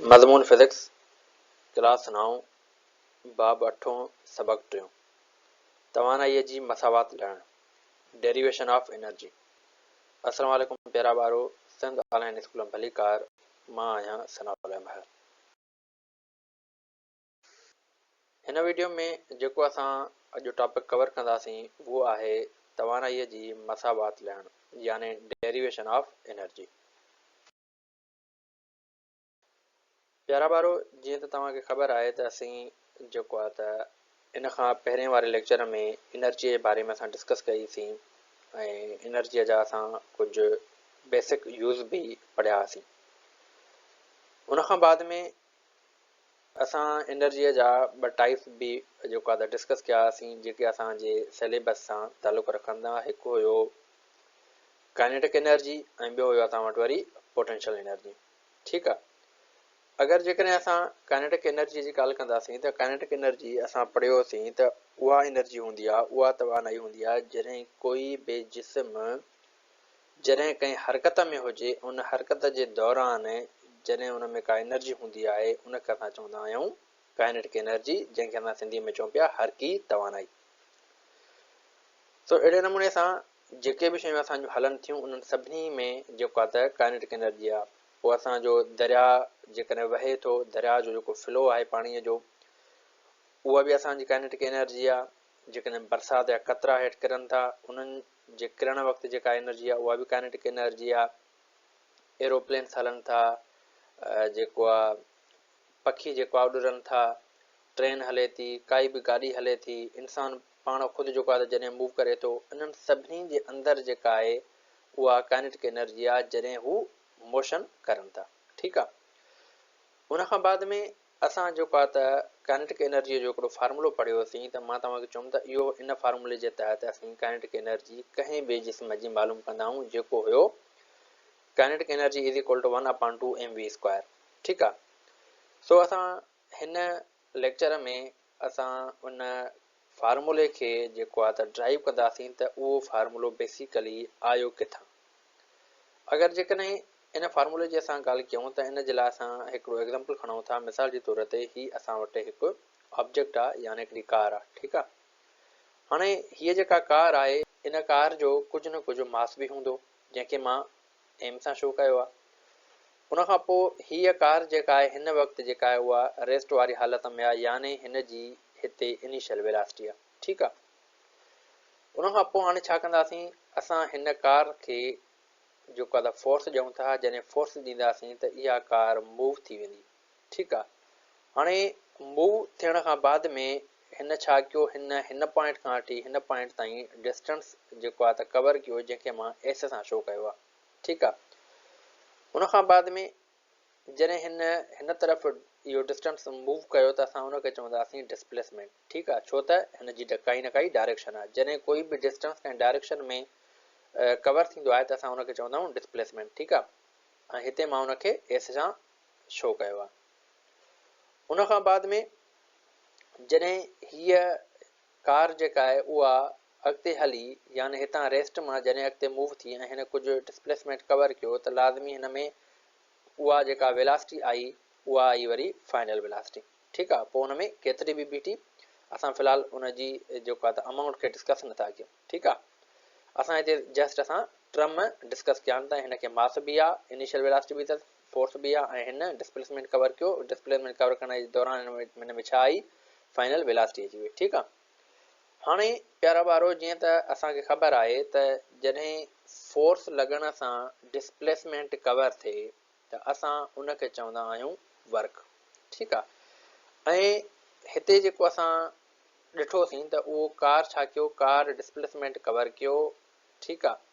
मज़मून physics class 9 बाब 8 सबक 3 तवानाई जी मसावात लहण डेरिवेशन ऑफ एनर्जी। अस्सलाम वालेकुम प्यारा बारो सिंध ऑनलाइन स्कूल में भलीकार मां आहियां सनाउल महर। हिन वीडियो में जेको असां अॼु टॉपिक कवर कंदासीं वो आहे तवानाई जी मसावात लहण यानी डेरिवेशन ऑफ एनर्जी। प्यारा बारो जीअं त तव्हांखे ख़बर आहे त असीं जेको आहे त इन खां पहिरें वारे लेक्चर में एनर्जी जे बारे में असां डिस्कस कईसीं ऐं एनर्जीअ जा असां कुझु बेसिक यूज़ भी पढ़िया हुआसीं। उन खां बाद में असां एनर्जीअ जा ॿ टाइप्स भी जेको आहे त डिस्कस कया हुआसीं जेके असांजे सिलेबस सां तालुक़ु रखंदा। हिकु हुयो काइनेटिक एनर्जी ऐं ॿियो हुयो असां वटि वरी पोटेंशियल एनर्जी। ठीकु आहे। अगर जेकॾहिं असां काइनेटिक एनर्जी जी ॻाल्हि कंदासीं त काइनेटिक एनर्जी असां पढ़ियोसीं त उहा एनर्जी हूंदी आहे, उहा तवानाई हूंदी आहे जॾहिं कोई बि जिस्म जॾहिं कंहिं हरकत में हुजे उन हरकत जे दौरान जॾहिं उन में का एनर्जी हूंदी आहे उनखे असां चवंदा आहियूं काइनेटिक एनर्जी, जंहिंखे असां सिंधी में चऊं पिया हरकी तवानाई। सो अहिड़े नमूने सां जेके बि शयूं असांजूं हलनि थियूं उन्हनि सभिनी में जेको आहे त काइनेटिक एनर्जी आहे। पोइ असांजो दरिया जेकॾहिं वहे थो, दरिया जो जेको फ्लो आहे पाणीअ जो, उहा बि असांजी काइनेटिक एनर्जी आहे। जेकॾहिं बरसाति जा कतरा हेठि किरनि था उन्हनि जे किरण वक़्तु जेका एनर्जी आहे उहा बि काइनेटिक एनर्जी आहे। एरोप्लेन्स हलनि था, जेको आहे पखी जेको आहे उॾरनि था, ट्रेन हले थी, काई बि गाॾी हले थी, इंसान पाण ख़ुदि जेको आहे त जॾहिं मूव करे थो, इन्हनि सभिनी जे अंदरि जेका आहे उहा काइनेटिक एनर्जी आहे जॾहिं हू मोशन करनि था। ठीकु आहे। उन खां बाद में असां जेको आहे त काइनेटिक एनर्जीअ जो हिकिड़ो फार्मूलो पढ़ियोसीं त मां तव्हांखे चयुमि त इहो इन फार्मूले जे तहत असीं काइनेटिक एनर्जी कंहिं बि जिस्म जी मालूम कंदा आहियूं, जेको हुयो kinetic energy is equal to 1/2 mv²। ठीकु आहे। सो असां हिन लेक्चर में असां उन फार्मूले खे जेको आहे त ड्राइव कंदासीं त उहो फार्मूलो बेसिकली आयो किथां। अगरि जेकॾहिं इन फार्मूले जी असां ॻाल्हि कयूं त इन जे लाइ असां हिकिड़ो एग्ज़ाम्पल खणूं था। मिसाल जे तौर ते ही असां वटि हिकु ऑब्जेक्ट आहे यानी हिकिड़ी कार आहे। ठीकु आहे। हाणे हीअ जेका कार आहे इन कार जो कुझु न कुझु मास बि हूंदो जंहिंखे मां एम सां शो कयो आहे। उन खां पोइ हीअ कार जेका आहे हिन वक़्तु जेका आहे उहा रेस्ट वारी हालत में आहे यानी हिन जी हिते इनिशियल वेलासिटी आहे। ठीकु आहे। उन खां पोइ हाणे छा कंदासीं, असां हिन कार खे जेको आहे त फोर्स ॾियूं था। जॾहिं फोर्स ॾींदासीं त इहा कार मूव थी वेंदी। ठीकु आहे। हाणे मूव थियण खां बाद में हिन छा कयो, हिन पॉइंट खां वठी हिन पॉइंट ताईं डिस्टेंस जेको आहे त कवर कयो जंहिंखे मां एस सां शो कयो आहे। ठीकु आहे। उन खां बाद में जॾहिं हिन तरफ़ इहो डिस्टेंस मूव कयो त असां उनखे चवंदासीं डिस्प्लेसमेंट। ठीकु आहे। छो त हिन जी काई न काई डायरेक्शन आहे। जॾहिं कोई बि डिस्टेंस कंहिं डायरेक्शन में कवर थींदो आहे त असां उनखे चवंदा आहियूं डिस्प्लेसमेंट। ठीकु आहे। ऐं हिते मां उनखे एस सां शो कयो आहे। उन खां बाद में जॾहिं हीअ कार जेका आहे उहा अॻिते हली यानी हितां रेस्ट मां जॾहिं अॻिते मूव थी ऐं हिन कुझु डिस्प्लेसमेंट कवर कयो त लाज़मी हिन में उहा जेका वेलासिटी आई उहा आई वरी फाइनल वेलासिटी। ठीकु आहे। पोइ हुन में केतिरी बि बीठी असां फ़िलहालु उनजी जेको आहे त अमाउंट खे डिस्कस नथा कयूं। ठीकु आहे। असां हिते जस्ट असां टर्म डिस्कस कया आहिनि त हिनखे मास बि आहे, इनिशियल वेलासिटी बि अथसि, फोर्स बि आहे ऐं हिन डिस्प्लेसमेंट कवर कयो। डिस्प्लेसमेंट कवर करण जे दौरान हिन में छा आई, फाइनल वेलासिटी अची वई। ठीकु आहे। हाणे प्यारा ॿारो जीअं त असांखे ख़बर आहे त जॾहिं फोर्स लॻण सां डिस्प्लेसमेंट कवर थिए त असां उनखे चवंदा आहियूं वर्क। ठीकु आहे। ऐं हिते जेको असां ॾिठोसीं त उहो कार छा कयो, कार डिस्प्लेसमेंट कवर कयो। ठीकु आहे।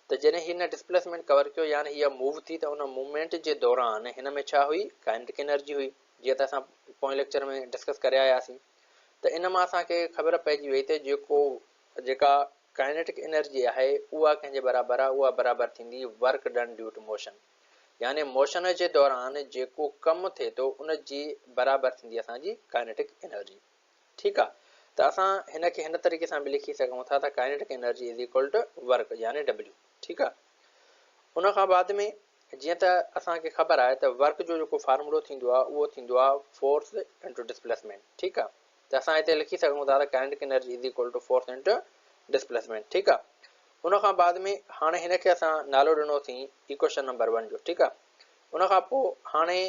त जॾहिं हिन डिस्प्लेसमेंट कवर कयो यानी हीअ मूव थी त उन मूवमेंट जे दौरान हिन में छा हुई, काइनेटिक एनर्जी हुई, जीअं त असां पोएं लेक्चर में डिस्कस करे आयासीं। त इन मां असांखे ख़बर पइजी वई त जेका काइनेटिक एनर्जी आहे उहा कंहिंजे बराबरि आहे, उहा बराबरि थींदी work done due to motion. यानी मोशन जे दौरान जेको कमु थिए थो उन जी बराबरि थींदी असांजी काइनेटिक एनर्जी। ठीकु आहे। त असां हिनखे हिन तरीक़े सां बि लिखी सघूं था त kinetic energy is equal to work यानी डब्ल्यू। ठीकु आहे। उन खां बाद में जीअं त असांखे ख़बर आहे त वर्क जो जेको फार्मूलो थींदो आहे उहो थींदो आहे फोर्स इंटू डिस्प्लेसमेंट। ठीकु आहे, त असां हिते लिखी सघूं था त kinetic energy is equal to force into displacement. ठीकु आहे, उन खां बाद में हाणे हिन खे असां नालो ॾिनोसीं इक्वेशन नंबर 1 जो। ठीकु आहे, उन खां पोइ हाणे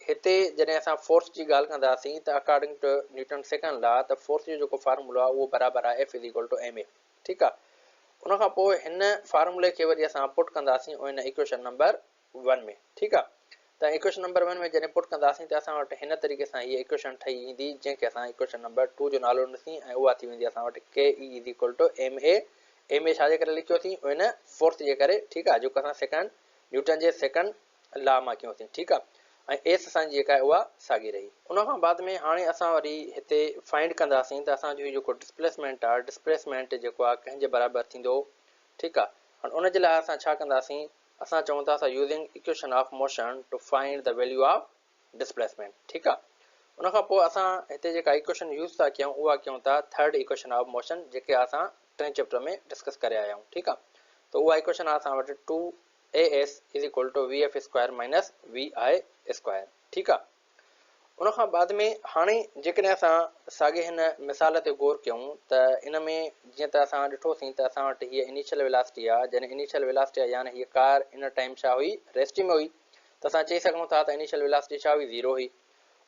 हिते जॾहिं असां फोर्स जी ॻाल्हि कंदासीं त according to Newton second law त फोर्स जो जेको फार्मूलो आहे उहो बराबरि आहे F is equal to M A. ठीकु आहे, उन खां पोइ हिन फार्मूले खे वरी असां पुट कंदासीं हिन इक्वेशन नंबर 1 में। ठीकु आहे, त इक्वेशन नंबर 1 में जॾहिं पुट कंदासीं त असां वटि हिन तरीक़े सां हीअ इक्वेशन ठही ईंदी, जंहिंखे असां इक्वेशन नंबर 2 जो नालो ॾींदासीं ऐं उहा थी वेंदी असां वटि के E is equal to M A. M A छाजे करे लिखियोसीं, हिन फोर्स जे करे। ठीकु आहे, जेको असां सेकंड न्यूटन जे सेकंड लॉ मां कयोसीं। ठीकु आहे, ऐं एस असांजी जेका आहे उहा साॻी रही। उन खां बाद में हाणे असां वरी हिते फाइंड कंदासीं त असांजो जेको डिस्प्लेसमेंट आहे, डिस्प्लेसमेंट जेको आहे कंहिंजे बराबरि थींदो। ठीकु आहे, हाणे उनजे लाइ असां छा कंदासीं, असां चऊं था असां using equation of motion to find the value of displacement. ठीकु आहे, उन खां पोइ असां हिते जेका इक्वेशन यूज़ था कयूं उहा कयूं था थर्ड इक्वेशन ऑफ मोशन, जेके असां 3 चैप्टर में डिस्कस करे आया आहियूं। ठीकु आहे, त उहा इक्वेशन आहे असां वटि 2as is equal to vf square minus vi square. ठीकु आहे, उन खां बाद में हाणे जेकॾहिं असां साॻे हिन मिसाल ते गौर कयूं त इन में जीअं त असां ॾिठोसीं त असां वटि हीअ इनिशियल वेलासिटी आहे, जॾहिं इनिशियल वेलासिटी आहे यानी हीअ कार इन टाइम छा हुई, रेस्टिंग में हुई, त असां चई सघूं था त इनिशियल वेलासिटी छा हुई, 0 हुई।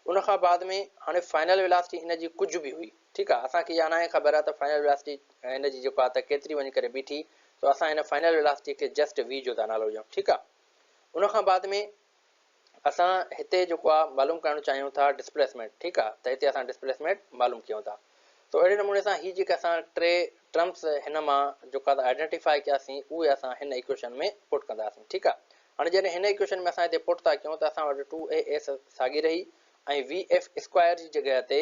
उन खां बाद में हाणे फाइनल वेलासिटी इन जी कुझु बि हुई। ठीकु आहे, असांखे इहा न ख़बर आहे त फाइनल वेलासिटी इन जी जेको आहे त केतिरी वञी करे बीठी, त असां हिन फाइनल वेलासिटी खे जस्ट वी जो था नालो ॾियूं। ठीकु आहे, उन खां बाद में असां हिते जेको आहे मालूम करणु चाहियूं था डिस्प्लेसमेंट। ठीकु आहे, त हिते असां डिस्प्लेसमेंट मालूम कयूं था। त अहिड़े नमूने सां हीअ जेके असां 3 टर्म्स हिन मां जेका त आइडेंटिफाई कयासीं उहे असां हिन इक्वेशन में पुट कंदासीं। ठीकु आहे, हाणे जॾहिं हिन इक्वेशन में असां हिते पुट था कयूं त असां वटि 2as साॻी रही ऐं vf स्क्वायर जी जॻह ते,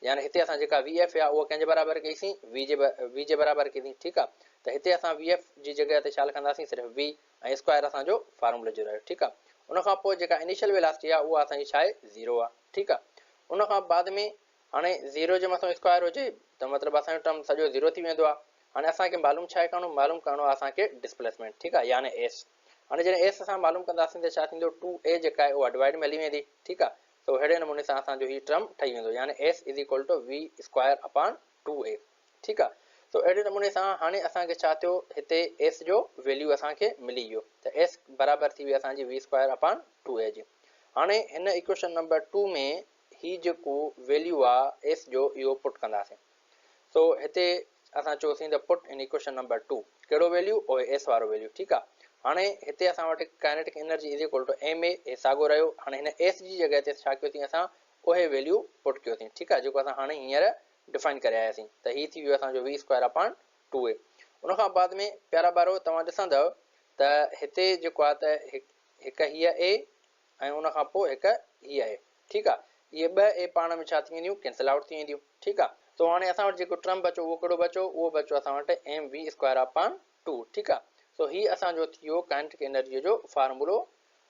यानी हिते असां जेका vf आहे उहा कंहिंजे बराबरि कईसीं, v जे बराबरि कईसीं। ठीकु आहे, त हिते असां vf जी जॻह ते छा लिखंदासीं, सिर्फ़ु v ऐं स्क्वायर असांजो फार्मूले जो रहियो। ठीकु आहे, उन खां पोइ जेका इनिशियल वेलासिटी आहे उहा असांजी छा आहे, 0 आहे। ठीकु आहे, उन खां बाद में हाणे 0 जे मथां स्क्वायर हुजे त मतिलबु असांजो टर्म सॼो 0 थी वेंदो आहे। हाणे असांखे मालूम छा आहे करिणो, मालूम करिणो आहे असांखे डिस्प्लेसमेंट। ठीकु आहे, यानी एस। हाणे जॾहिं एस असां मालूम कंदासीं त छा थींदो, 2a जेका आहे उहा डिवाइड में हली वेंदी। ठीकु आहे, त अहिड़े नमूने सां असांजो हीउ टर्म ठही वेंदो, यानी S is equal to v square upon 2a। ठीकु आहे, त अहिड़े नमूने सां हाणे असांखे छा थियो, हिते एस जो वैल्यू असांखे मिली वियो, त एस बराबरि थी वई असांजी वी स्क्वायर अपॉन 2a जी। हाणे हिन इक्वेशन नंबर 2 में ही जेको वैल्यू आहे एस जो इहो पुट कंदासीं। सो हिते असां चयोसीं त पुट इन इक्वेशन नंबर 2 कहिड़ो वैल्यू, ओ एस वारो वैल्यू। ठीकु आहे, हाणे हिते असां वटि kinetic energy is equal to M A साॻियो रहियो। हाणे हिन एस जी जॻह ते छा कयोसीं, असां उहे वैल्यू पुट कयोसीं। ठीकु आहे, जेको असां हाणे हींअर डिफाइन करे आयासीं, त हीअ थी वियो असांजो वी स्क्वायर अपॉन 2a। उन खां बाद में प्यारा ॿारो तव्हां ॾिसंदव त हिते जेको आहे त हिकु हीअ ए ऐं उन खां पोइ हिकु हीअ आहे। ठीकु आहे, इहे 2 ए पाण में छा थी वेंदियूं, कैंसिल आउट थी वेंदियूं। ठीकु आहे, तो हाणे असां वटि जेको टर्म बचो उहो कहिड़ो बचो, उहो बचो असां वटि एम वी स्क्वायर अपॉन 2। ठीकु आहे, सो हीअ असांजो थी वियो काइनेटिक एनर्जीअ जो फार्मूलो,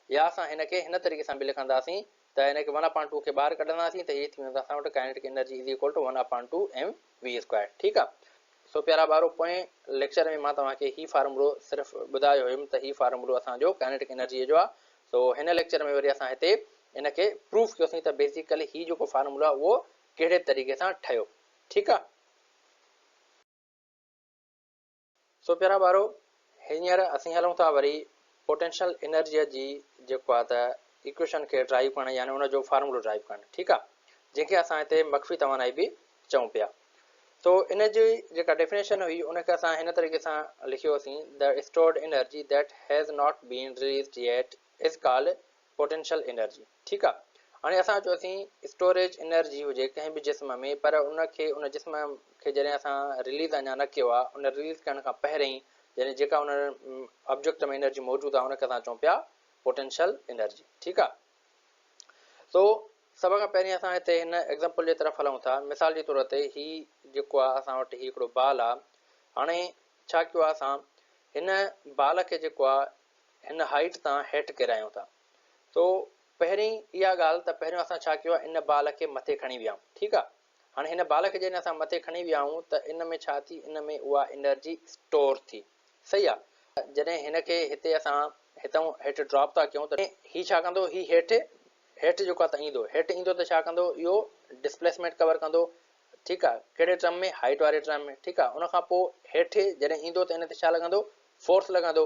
या असां हिनखे हिन तरीक़े सां बि लिखंदासीं त हिनखे 1/2 खे ॿाहिरि कढंदासीं त हीअ थी वेंदो असां वटि kinetic energy is equal to 1/2 M V square. ठीकु आहे, सो प्यारा ॿारो पोएं लेक्चर में मां तव्हांखे ही फार्मूलो सिर्फ़ु ॿुधायो हुयुमि त ही फार्मूलो असांजो काइनेटिक एनर्जीअ जो आहे। सो हिन लेक्चर में वरी असां हिते इनखे प्रूफ कयोसीं त बेसिकली ही जेको फार्मूलो आहे उहो कहिड़े तरीक़े सां ठहियो। ठीकु आहे, सो प्यारा ॿारो हींअर असीं हलूं था वरी पोटेंशियल एनर्जीअ जी जेको आहे त इक्वेशन खे ड्राइव करणु, यानी उनजो फार्मूलो ड्राइव करणु। ठीकु आहे, जंहिंखे असां हिते मख्फी तवानाई बि चऊं पिया। तो इन जी जेका डेफिनेशन हुई उनखे असां हिन तरीक़े सां लिखियोसीं, the stored energy that has not been released yet is called potential energy. ठीकु आहे, हाणे असां चयोसीं स्टोरेज एनर्जी हुजे कंहिं बि जिस्म में, पर उनखे उन जिस्म खे जॾहिं असां रिलीज़ अञा न कयो आहे, उन रिलीज़ करण खां पहिरीं जॾहिं जेका उन ऑब्जेक्ट में एनर्जी मौजूदु आहे उनखे असां चऊं पिया पोटेंशियल एनर्जी। ठीकु आहे, सो सभ खां पहिरीं असां हिते हिन एग्ज़ाम्पल जे तरफ़ हलूं था। मिसाल जे तौर ते ही जेको आहे असां वटि ही हिकिड़ो बाल आहे। हाणे छा कयो आहे, असां हिन बाल खे जेको आहे हिन हाइट तां हेठि किरायूं था। तो पहिरीं इहा ॻाल्हि त पहिरियों असां छा कयो आहे, इन बाल खे मथे खणी वियाऊं। ठीकु आहे, हाणे हिन बाल खे जॾहिं असां मथे खणी वियाऊं त इन में छा थी, इन में उहा एनर्जी स्टोर थी। सही आहे, जॾहिं हिनखे हिते असां हितां हेठि ड्रॉप था कयूं त ही छा कंदो, ही हेठि हेठि जेको आहे त ईंदो, हेठि ईंदो त छा कंदो, इहो डिस्प्लेसमेंट कवर कंदो। ठीकु आहे, कहिड़े टर्म में, हाइट वारे टर्म में। ठीकु आहे, उन खां पोइ हेठि जॾहिं ईंदो त इन ते छा लॻंदो, फोर्स लॻंदो।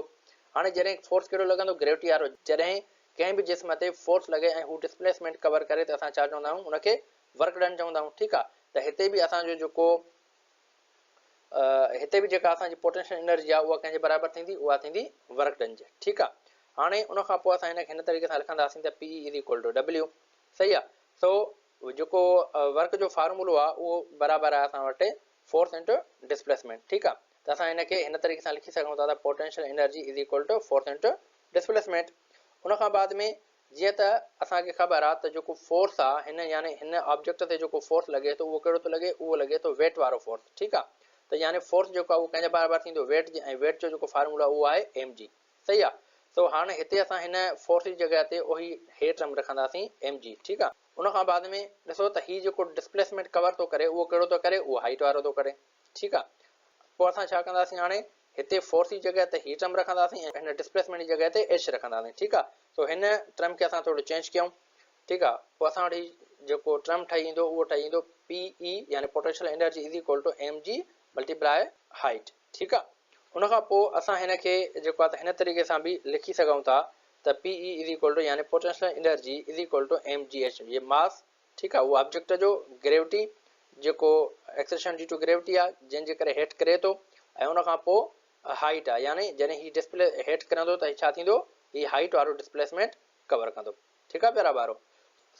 हाणे जॾहिं फोर्स कहिड़ो लॻंदो, ग्रेविटी वारो। जॾहिं कंहिं बि जिस्म ते फोर्स लॻे ऐं हू डिस्प्लेसमेंट कवर करे त असां छा चवंदा आहियूं, उनखे वर्क डन चवंदा आहियूं। ठीकु आहे, त हिते बि असांजो जेको हिते बि जेका असांजी पोटेंशियल एनर्जी आहे उहा कंहिंजे बराबरि थींदी, उहा थींदी वर्क डन जे। ठीकु आहे, हाणे उन खां पोइ असां हिन तरीक़े सां लिखंदासीं त P is equal to W। सही आहे, सो जेको वर्क जो फार्मूलो आहे उहो बराबरि आहे असां वटि फोर्स इंटू डिस्प्लेसमेंट। ठीकु आहे, त असां हिनखे हिन तरीक़े सां लिखी सघूं था त potential energy is equal to force into displacement. उन खां बाद में जीअं त असांखे ख़बर आहे त जेको फोर्स आहे हिन यानी हिन ऑब्जेक्ट ते जेको फोर्स लॻे थो उहो कहिड़ो थो लॻे, उहो लॻे थो वेट वारो फोर्स। ठीकु आहे, त यानी फोर्स जेको आहे उहो कंहिंजे बराबरि थींदो, वेट जे, ऐं वेट जो जेको फार्मूला उहो आहे mg। सही आहे, सो हाणे हिते असां हिन फोर्स जी जॻह ते उही हे टर्म रखंदासीं mg। ठीकु आहे, उन खां बाद में ॾिसो त ही जेको डिस्प्लेसमेंट कवर थो करे उहो कहिड़ो थो करे, उहो हाइट वारो थो करे। ठीकु आहे, पोइ असां छा कंदासीं, हाणे हिते फोर्स जी जॻह ते ही टर्म रखंदासीं ऐं हिन डिस्प्लेसमेंट जी जॻह ते एच रखंदासीं। ठीकु आहे, सो हिन टर्म खे असां थोरो चेंज कयूं। ठीकु आहे, पोइ असां वटि जेको टर्म ठही ईंदो उहो ठही ईंदो PE यानी potential energy is equal to mg multiply height. ठीकु आहे, उन खां पोइ असां हिनखे जेको आहे त हिन तरीक़े सां बि लिखी सघूं था त PE इज इक्वल टू यानी potential energy is equal to mgh, ये मास। ठीकु आहे, उहो ऑब्जेक्ट जो ग्रेविटी जेको एक्सेलरेशन ड्यू टू ग्रेविटी आहे जंहिंजे करे हेठि करे थो, ऐं उन खां पोइ हाइट आहे यानी जॾहिं ही डिस्प्ले हेठि करंदो त छा थींदो, ही हाइट वारो डिस्प्लेसमेंट कवर कंदो। ठीकु आहे प्यारा ॿारो,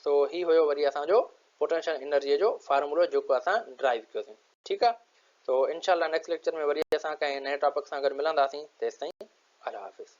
सो ही हुयो वरी असांजो पोटेंशियल एनर्जीअ जो फार्मूलो जेको असां ड्राइव कयोसीं। ठीकु आहे, सो इनशाला नेक्स्ट लेक्चर में वरी असां कंहिं नए टॉपिक सां गॾु मिलंदासीं। तेसिताईं अल्लाह हाफ़िज़।